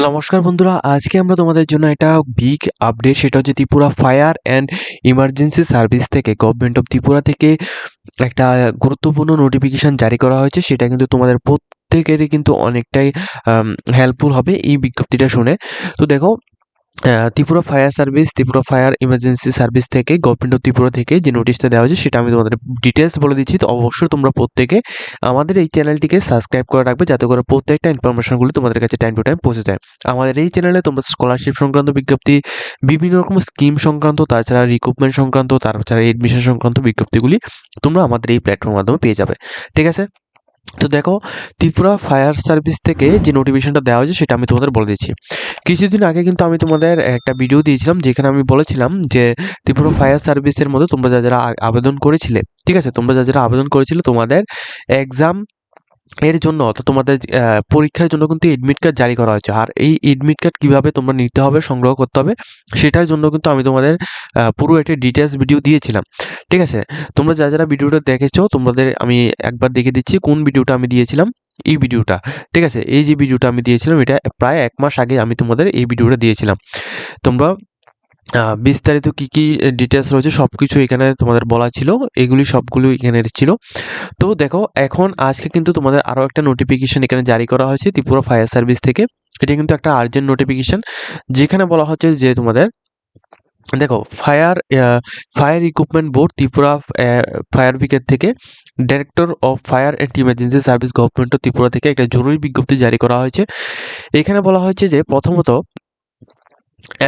নমস্কার বন্ধুরা, আজকে আমরা তোমাদের জন্য একটা বিগ আপডেট, সেটা হচ্ছে Tripura fire and emergency service থেকে, গভর্নমেন্ট অফ ত্রিপুরা থেকে একটা গুরুত্বপূর্ণ নোটিফিকেশন জারি করা হয়েছে। সেটা কিন্তু তোমাদের প্রত্যেকেরই কিন্তু অনেকটাই হেল্পফুল হবে এই বিজ্ঞপ্তিটা শুনে। তো দেখো, Tripura fire service, Tripura fire emergency service থেকে, গভর্নমেন্ট অফ ত্রিপুরা থেকে যে নোটিশটা দেওয়া হয়েছে সেটা আমি তোমাদের ডিটেলস বলে দিচ্ছি। তো অবশ্যই তোমরা প্রত্যেকে আমাদের এই চ্যানেলটিকে সাবস্ক্রাইব করে রাখবে, যাতে করে প্রত্যেকটা ইনফরমেশনগুলো তোমাদের কাছে টাইম টু টাইম পৌঁছে যায়। আমাদের এই চ্যানেলে তোমরা স্কলারশিপ সংক্রান্ত বিজ্ঞপ্তি, বিভিন্ন রকম স্কিম সংক্রান্ত, তাছাড়া রিক্রুটমেন্ট সংক্রান্ত, তাছাড়া এডমিশন সংক্রান্ত বিজ্ঞপ্তিগুলি তোমরা আমাদের এই প্ল্যাটফর্মের মাধ্যমে পেয়ে যাবে। ঠিক আছে, তো দেখো, ত্রিপুরা ফায়ার সার্ভিস থেকে যে নোটিফিকেশনটা দেওয়া হয়েছে সেটা আমি তোমাদের বলে দিচ্ছি। কিছুদিন আগে কিন্তু আমি তোমাদের একটা ভিডিও দিয়েছিলাম, যেখানে আমি বলেছিলাম যে ত্রিপুরা ফায়ার সার্ভিসের মধ্যে তোমরা যারা আবেদন করেছিলে, ঠিক আছে, তোমরা যারা আবেদন করেছিলে, তোমাদের এক্সাম এর জন্য, অর্থাৎ তোমাদের পরীক্ষার জন্য কিন্তু এডমিট কার্ড জারি করা হয়েছে। আর এই এডমিট কার্ড কীভাবে তোমরা নিতে হবে, সংগ্রহ করতে হবে, সেটার জন্য কিন্তু আমি তোমাদের পুরো একটা ডিটেলস ভিডিও দিয়েছিলাম। ঠিক আছে, তোমরা যারা ভিডিওটা দেখেছো, তোমাদের আমি একবার দেখে দিচ্ছি কোন ভিডিওটা আমি দিয়েছিলাম। এই ভিডিওটা, ঠিক আছে, এই যে ভিডিওটা আমি দিয়েছিলাম, এটা প্রায় 1 মাস আগে আমি তোমাদের এই ভিডিওটা দিয়েছিলাম। তোমরা বিস্তারিত কী ডিটেলস রয়েছে সব কিছু এখানে তোমাদের বলা ছিল, এগুলি সবগুলো এখানে ছিল। তো দেখো, এখন আজকে কিন্তু তোমাদের আরও একটা নোটিফিকেশন এখানে জারি করা হয়েছে ত্রিপুরা ফায়ার সার্ভিস থেকে। এটা কিন্তু একটা আর্জেন্ট নোটিফিকেশন, যেখানে বলা হচ্ছে যে তোমাদের দেখো, fire equipment board Tripura fire brigade থেকে, director of fire and emergency service, government of Tripura থেকে একটা জরুরি বিজ্ঞপ্তি জারি করা হয়েছে। এখানে বলা হয়েছে যে প্রথমত,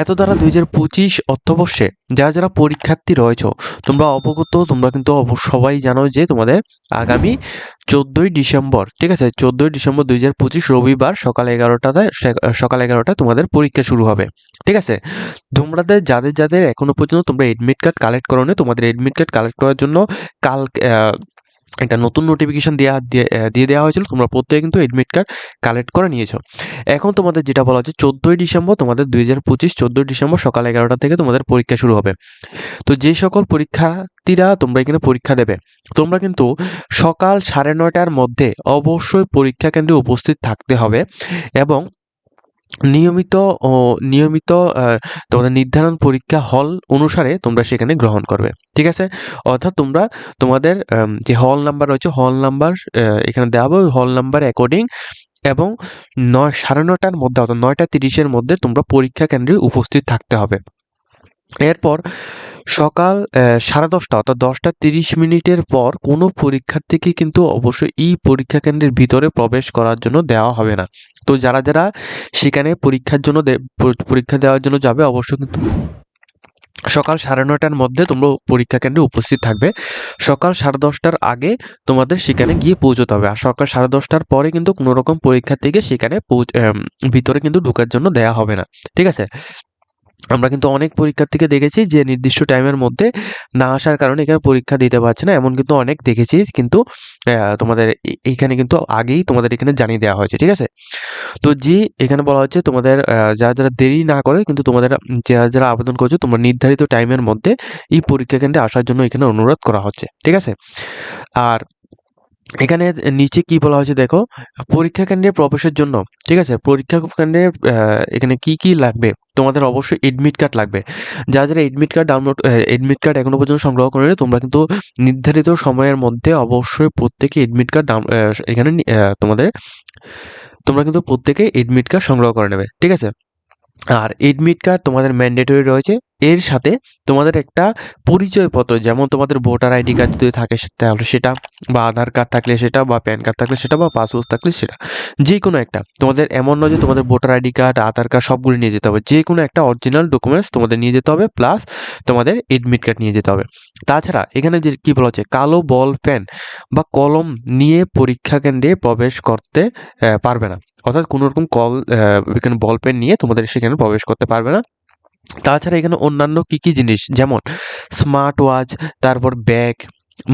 এত দ্বারা 2025 অর্থবর্ষে যারা পরীক্ষার্থী রয়েছে, তোমরা অবগত, তোমরা কিন্তু সবাই জানো যে তোমাদের আগামী 14ই ডিসেম্বর, ঠিক আছে, 14ই ডিসেম্বর 2025 রবিবার সকাল 11টায় তোমাদের পরীক্ষা শুরু হবে। ঠিক আছে, তোমাদের যাদের এখনো পর্যন্ত তোমরা এডমিট কার্ড কালেক্ট করো নি, তোমাদের এডমিট কার্ড কালেক্ট করার জন্য কাল একটা নতুন নোটিফিকেশন দিয়ে দেওয়া হয়েছিল। তোমরা প্রত্যেকে কিন্তু এডমিট কার্ড কালেক্ট করে নিয়েছো। এখন তোমাদের যেটা বলা হচ্ছে 14ই ডিসেম্বর, তোমাদের 2025 14ই ডিসেম্বর সকাল 11টা থেকে তোমাদের পরীক্ষা শুরু হবে। তো যে সকল পরীক্ষার্থীরা তোমরা এখানে পরীক্ষা দেবে, তোমরা কিন্তু সকাল 9:30টার মধ্যে অবশ্যই পরীক্ষা কেন্দ্রে উপস্থিত থাকতে হবে, এবং নিয়মিত নিয়মিত তোমাদের নির্ধারণ পরীক্ষা হল অনুসারে তোমরা সেখানে গ্রহণ করবে। ঠিক আছে, অর্থাৎ তোমরা তোমাদের যে হল নাম্বার রয়েছে, হল নাম্বার এখানে দেওয়া হবে, ওই হল নাম্বার অ্যাকর্ডিং, এবং 9:30টার মধ্যে, অর্থাৎ 9:30-এর মধ্যে তোমরা পরীক্ষা কেন্দ্রে উপস্থিত থাকতে হবে। এরপর সকাল 10:30 অর্থাৎ 10:30 পর কোনো পরীক্ষার্থীকে কিন্তু অবশ্যই এই পরীক্ষা কেন্দ্রের ভিতরে প্রবেশ করার জন্য দেওয়া হবে না। তো যারা সেখানে পরীক্ষা দেওয়ার জন্য যাবে, অবশ্যই কিন্তু সকাল 9:30টার মধ্যে তোমরা পরীক্ষা কেন্দ্রে উপস্থিত থাকবে। সকাল 10:30টার আগে তোমাদের সেখানে গিয়ে পৌঁছতে হবে। আর সকাল 10:30টার পরে কিন্তু কোনো রকম পরীক্ষার্থীকে সেখানে ভিতরে কিন্তু ঢোকার জন্য দেওয়া হবে না। ঠিক আছে, আমরা কিন্তু অনেক পরীক্ষার্থীকে দেখেছি যে নির্দিষ্ট টাইমের মধ্যে না আসার কারণে এখানে পরীক্ষা দিতে পারছে না, এমন কিন্তু অনেক দেখেছি। কিন্তু তোমাদের এইখানে কিন্তু আগেই তোমাদের এখানে জানিয়ে দেওয়া হয়েছে। ঠিক আছে, তো এখানে বলা হচ্ছে তোমাদের যারা দেরি না করে, কিন্তু তোমাদের যারা আবেদন করছো, তোমরা নির্ধারিত টাইমের মধ্যে এই পরীক্ষা কেন্দ্রে আসার জন্য এখানে অনুরোধ করা হচ্ছে। ঠিক আছে, আর এখানে নিচে কি বলা হয়েছে দেখো, পরীক্ষা কেন্দ্রে প্রবেশের জন্য, ঠিক আছে, পরীক্ষা কেন্দ্রে এখানে কি লাগবে, তোমাদের অবশ্যই এডমিট কার্ড লাগবে। যারা এডমিট কার্ড এখনো পর্যন্ত সংগ্রহ করে, তোমরা কিন্তু নির্ধারিত সময়ের মধ্যে অবশ্যই প্রত্যেকে এডমিট কার্ড এখানে তোমরা কিন্তু প্রত্যেকে এডমিট কার্ড সংগ্রহ করে নেবে। ঠিক আছে, আর এডমিট কার্ড তোমাদের ম্যান্ডেটরি রয়েছে। এর সাথে তোমাদের একটা পরিচয়পত্র, যেমন তোমাদের ভোটার আইডি কার্ড যদি থাকে তাহলে সেটা, বা আধার কার্ড থাকলে সেটা, বা প্যান কার্ড থাকলে সেটা, বা পাসপোর্ট থাকলে সেটা, যে কোনো একটা। তোমাদের এমন নয় যে তোমাদের ভোটার আইডি কার্ড, আধার কার্ড সবগুলো নিয়ে যেতে হবে, যে কোনো একটা অরিজিনাল ডকুমেন্টস তোমাদের নিয়ে যেতে হবে, প্লাস তোমাদের এডমিট কার্ড নিয়ে যেতে হবে। তাছাড়া এখানে যে কী বলা হচ্ছে, কালো বল পেন বা কলম নিয়ে পরীক্ষা কেন্দ্রে প্রবেশ করতে পারবে না। অর্থাৎ কোনো রকম এখানে বল পেন নিয়ে তোমাদের সেখানে প্রবেশ করতে পারবে না। তাছাড়া এখানে অন্যান্য কি জিনিস, যেমন স্মার্ট ওয়াচ, তারপর ব্যাগ,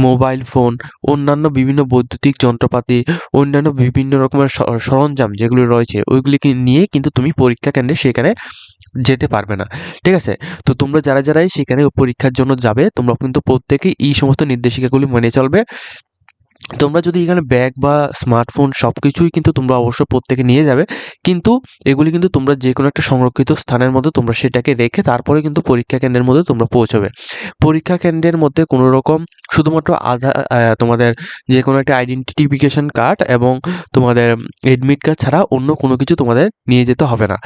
মোবাইল ফোন, অন্যান্য বিভিন্ন বৈদ্যুতিক যন্ত্রপাতি, অন্যান্য বিভিন্ন রকমের সরঞ্জাম যেগুলি রয়েছে, ওইগুলিকে নিয়ে কিন্তু তুমি পরীক্ষা কেন্দ্রে সেখানে যেতে পারবে না। ঠিক আছে, তো তোমরা যারাই সেখানে পরীক্ষার জন্য যাবে, তোমরা কিন্তু প্রত্যেকেই এই সমস্ত নির্দেশিকাগুলি মেনে চলবে। তোমরা যদি এখানে ব্যাগ বা স্মার্টফোন সবকিছুই কিন্তু তোমরা অবশ্যই প্রত্যেকে নিয়ে যাবে, কিন্তু এগুলি কিন্তু তোমরা যে কোনো একটা সংরক্ষিত স্থানের মধ্যে তোমরা সেটাকে রেখে তারপরে কিন্তু পরীক্ষা কেন্দ্রের মধ্যে তোমরা পৌঁছবে। পরীক্ষা কেন্দ্রের মধ্যে কোনো রকম শুধুমাত্র তোমাদের যে কোনো একটা আইডেন্টিফিকেশন কার্ড এবং তোমাদের এডমিট কার্ড ছাড়া অন্য কোনো কিছু তোমাদের নিয়ে যেতে হবে না।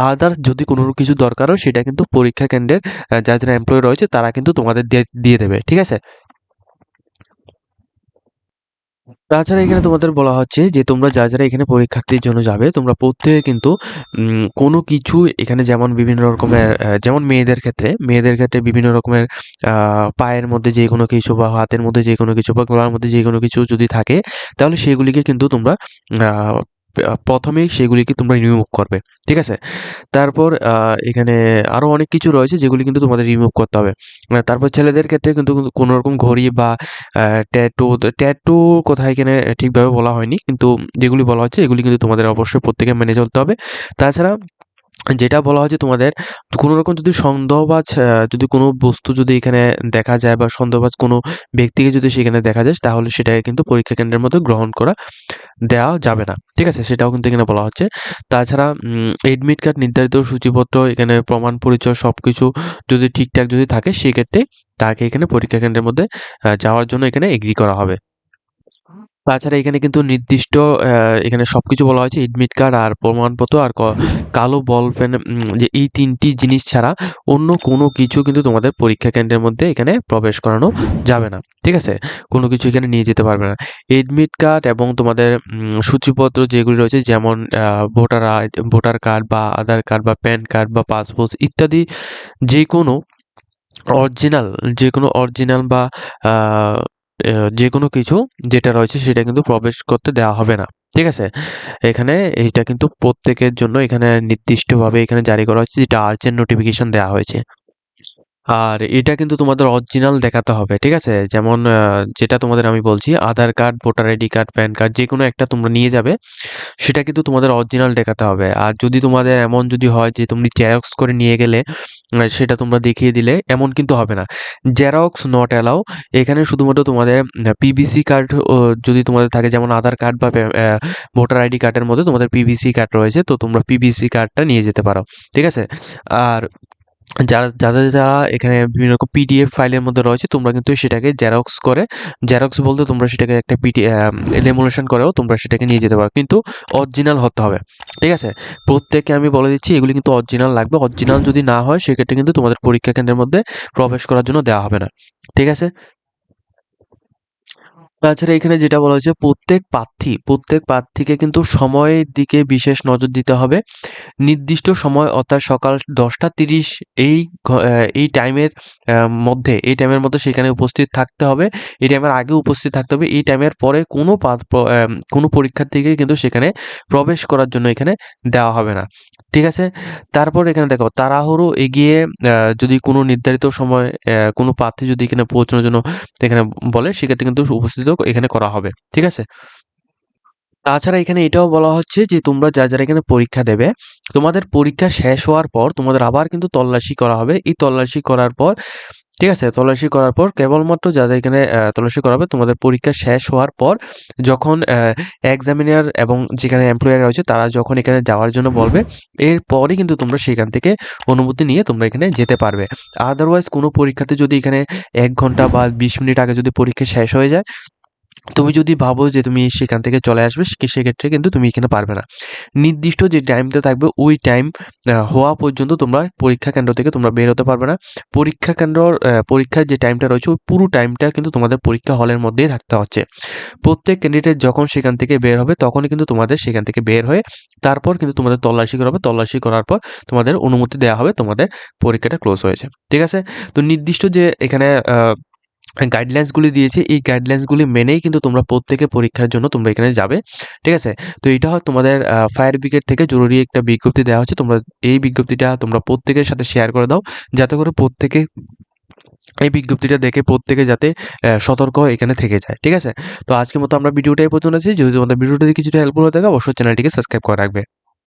আদার্স যদি কোনো কিছু দরকার হয় সেটা কিন্তু পরীক্ষা কেন্দ্রের যারা এমপ্লয়ি রয়েছে তারা কিন্তু তোমাদের দিয়ে দেবে, ঠিক আছে? তাছাড়া এখানে তোমাদের বলা হচ্ছে যে তোমরা যারা এখানে পরীক্ষার্থীর জন্য যাবে তোমরা প্রত্যেকে কিন্তু কোনো কিছু এখানে যেমন বিভিন্ন রকমের যেমন মেয়েদের ক্ষেত্রে বিভিন্ন রকমের পায়ের মধ্যে যে কোনো কিছু বা হাতের মধ্যে যে কোনো কিছু বা গলার মধ্যে যে কোনো কিছু যদি থাকে তাহলে সেগুলিকে কিন্তু তোমরা প্রথমেই সেগুলিকে তোমরা রিমুভ করবে, ঠিক আছে? তারপর এখানে আরও অনেক কিছু রয়েছে যেগুলি কিন্তু তোমাদের রিমুভ করতে হবে। তারপর ছেলেদের ক্ষেত্রে কিন্তু কোনো রকম ঘড়ি বা ট্যাটু কোথায় এখানে ঠিকভাবে বলা হয়নি, কিন্তু যেগুলি বলা হচ্ছে এগুলি কিন্তু তোমাদের অবশ্যই প্রত্যেকে মেনে চলতে হবে। তাছাড়া যেটা বলা হয়েছে তোমাদের কোনো রকম যদি সন্দেহবাজ যদি কোনো বস্তু যদি এখানে দেখা যায় বা সন্দেহবাজ কোনো ব্যক্তিকে যদি সেখানে দেখা যায় তাহলে সেটাকে কিন্তু পরীক্ষা কেন্দ্রের মধ্যে গ্রহণ করা দেওয়া যাবে না, ঠিক আছে? সেটাও কিন্তু এখানে বলা হচ্ছে। তাছাড়া এডমিট কার্ড, নির্ধারিত সূচিপত্র, এখানে প্রমাণ পরিচয় সবকিছু যদি ঠিকঠাক যদি থাকে সেক্ষেত্রে তাকে এখানে পরীক্ষা কেন্দ্রের মধ্যে যাওয়ার জন্য এখানে এগ্রি করা হবে। তাছাড়া এখানে কিন্তু নির্দিষ্ট এখানে সবকিছু বলা হয়েছে এডমিট কার্ড আর প্রমাণপত্র আর কালো বল পেন, যে এই ৩টি জিনিস ছাড়া অন্য কোনো কিছু কিন্তু তোমাদের পরীক্ষা কেন্দ্রের মধ্যে এখানে প্রবেশ করানো যাবে না, ঠিক আছে? কোনো কিছু এখানে নিয়ে যেতে পারবে না। এডমিট কার্ড এবং তোমাদের সূচিপত্র যেগুলি রয়েছে যেমন ভোটার কার্ড বা আধার কার্ড বা প্যান কার্ড বা পাসপোর্ট ইত্যাদি যে কোনো অরিজিনাল বা আ এ যেকোনো কিছু যেটা রয়েছে সেটা কিন্তু প্রবেশ করতে দেওয়া হবে না, ঠিক আছে? এখানে এইটা কিন্তু প্রত্যেকের জন্য এখানে নির্দিষ্টভাবে এখানে জারি করা হয়েছে, যেটা আর্জেন্ট নোটিফিকেশন দেওয়া হয়েছে। আর এটা কিন্তু তোমাদের অরিজিনাল দেখাতে হবে, ঠিক আছে? যেমন যেটা তোমাদের আমি বলছি Aadhaar card, voter ID card, PAN card যেকোনো একটা তোমরা নিয়ে যাবে, সেটা কিন্তু তোমাদের অরিজিনাল দেখাতে হবে। আর যদি তোমাদের এমন যদি হয় যে তুমি জেরক্স করে নিয়ে গেলে সেটা তোমরা দেখিয়ে দিলে এমন কিন্তু হবে না। Xerox not allow. এখানে শুধুমাত্র তোমাদের পিভিসি কার্ড যদি তোমাদের থাকে যেমন আধার কার্ড বা ভোটার আইডি কার্ডের মধ্যে তোমাদের পিভিসি কার্ড রয়েছে তো তোমরা পিভিসি কার্ডটা নিয়ে যেতে পারো, ঠিক আছে? আর যারা এখানে বিভিন্ন রকম পিডিএফ ফাইলের মধ্যে রয়েছে তোমরা কিন্তু সেটাকে জেরক্স বলতে তোমরা সেটাকে একটা লেমুনেশন করেও তোমরা সেটাকে নিয়ে যেতে পারো, কিন্তু অরিজিনাল হতে হবে, ঠিক আছে? প্রত্যেককে আমি বলে দিচ্ছি এগুলি কিন্তু অরিজিনাল লাগবে। অরিজিনাল যদি না হয় সেক্ষেত্রে কিন্তু তোমাদের পরীক্ষা কেন্দ্রের মধ্যে প্রবেশ করার জন্য দেওয়া হবে না, ঠিক আছে? তাছাড়া এখানে যেটা বলা হয়েছে প্রত্যেক প্রার্থীকে কিন্তু সময়ের দিকে বিশেষ নজর দিতে হবে। নির্দিষ্ট সময় অর্থাৎ সকাল 10:30 এই এই টাইমের মধ্যে সেখানে উপস্থিত থাকতে হবে। এই টাইমের আগে উপস্থিত থাকতে হবে। এই টাইমের পরে কোনো পরীক্ষার্থীকে কিন্তু সেখানে প্রবেশ করার জন্য এখানে দেওয়া হবে না, ঠিক আছে? তারপর এখানে দেখো তাড়াহুড়ো এগিয়ে যদি কোনো নির্ধারিত সময় কোনো প্রার্থী যদি এখানে পৌঁছানোর জন্য এখানে বলে সেক্ষেত্রে কিন্তু উপস্থিত এখানে করা হবে, ঠিক আছে? তাছাড়া এখানে এটাও বলা হচ্ছে যে তোমরা যারা এখানে পরীক্ষা দেবে, তোমাদের পরীক্ষা শেষ হওয়ার পর তোমাদের আবার কিন্তু তল্লাশি করা হবে। এই তল্লাশি করার পর, ঠিক আছে? তল্লাশি করার পর কেবলমাত্র যাদের এখানে তল্লাশি করা হবে তোমাদের পরীক্ষা শেষ হওয়ার পর যখন এক্সামিনার এবং যেখানে এমপ্লয়ার রয়েছে তারা যখন এখানে যাওয়ার জন্য বলবে, এরপরই কিন্তু তোমরা সেখান থেকে অনুমতি নিয়ে তোমরা এখানে যেতে পারবে। আদারওয়াইজ কোনো পরীক্ষাতে যদি এখানে ১ ঘন্টা বা ২০ মিনিট আগে যদি পরীক্ষা শেষ হয়ে যায়, তুমি যদি ভাবো যে তুমি সেখান থেকে চলে আসবে সেক্ষেত্রে কিন্তু তুমি এখানে পারবে না। নির্দিষ্ট যে টাইমটা থাকবে ওই টাইম হওয়া পর্যন্ত তোমরা পরীক্ষা কেন্দ্র থেকে তোমরা বের হতে পারবে না। পরীক্ষার যে টাইমটা রয়েছে ওই পুরো টাইমটা কিন্তু তোমাদের পরীক্ষা হলের মধ্যেই থাকতে হচ্ছে। প্রত্যেক ক্যান্ডিডেট যখন সেখান থেকে বের হবে তখনই কিন্তু তোমাদের সেখান থেকে বের হয়ে তারপর কিন্তু তোমাদের তল্লাশি করা হবে। তল্লাশি করার পর তোমাদের অনুমতি দেওয়া হবে, তোমাদের পরীক্ষাটা ক্লোজ হয়েছে। ঠিক আছে? তো নির্দিষ্ট যে এখানে গাইডলাইন্সগুলি দিয়েছে এই গাইডলাইন্সগুলি মেনেই কিন্তু তোমরা প্রত্যেকে পরীক্ষার জন্য তোমরা এখানে যাবে, ঠিক আছে? তো এটা হয় তোমাদের ফায়ার ব্রিগেড থেকে জরুরি একটা বিজ্ঞপ্তি দেওয়া হচ্ছে, তোমরা এই বিজ্ঞপ্তিটা তোমরা প্রত্যেকের সাথে শেয়ার করে দাও যাতে করে প্রত্যেকে এই বিজ্ঞপ্তিটা দেখে প্রত্যেকে যাতে সতর্ক এখানে থেকে যায়, ঠিক আছে? তো আজকের মতো আমরা ভিডিওটা এই পর্যন্ত আছি। যদি তোমাদের ভিডিওটা কিছুটা হেল্পফুল হয়ে থাকে অবশ্যই চ্যানেলটিকে সাবস্ক্রাইব করে রাখবে।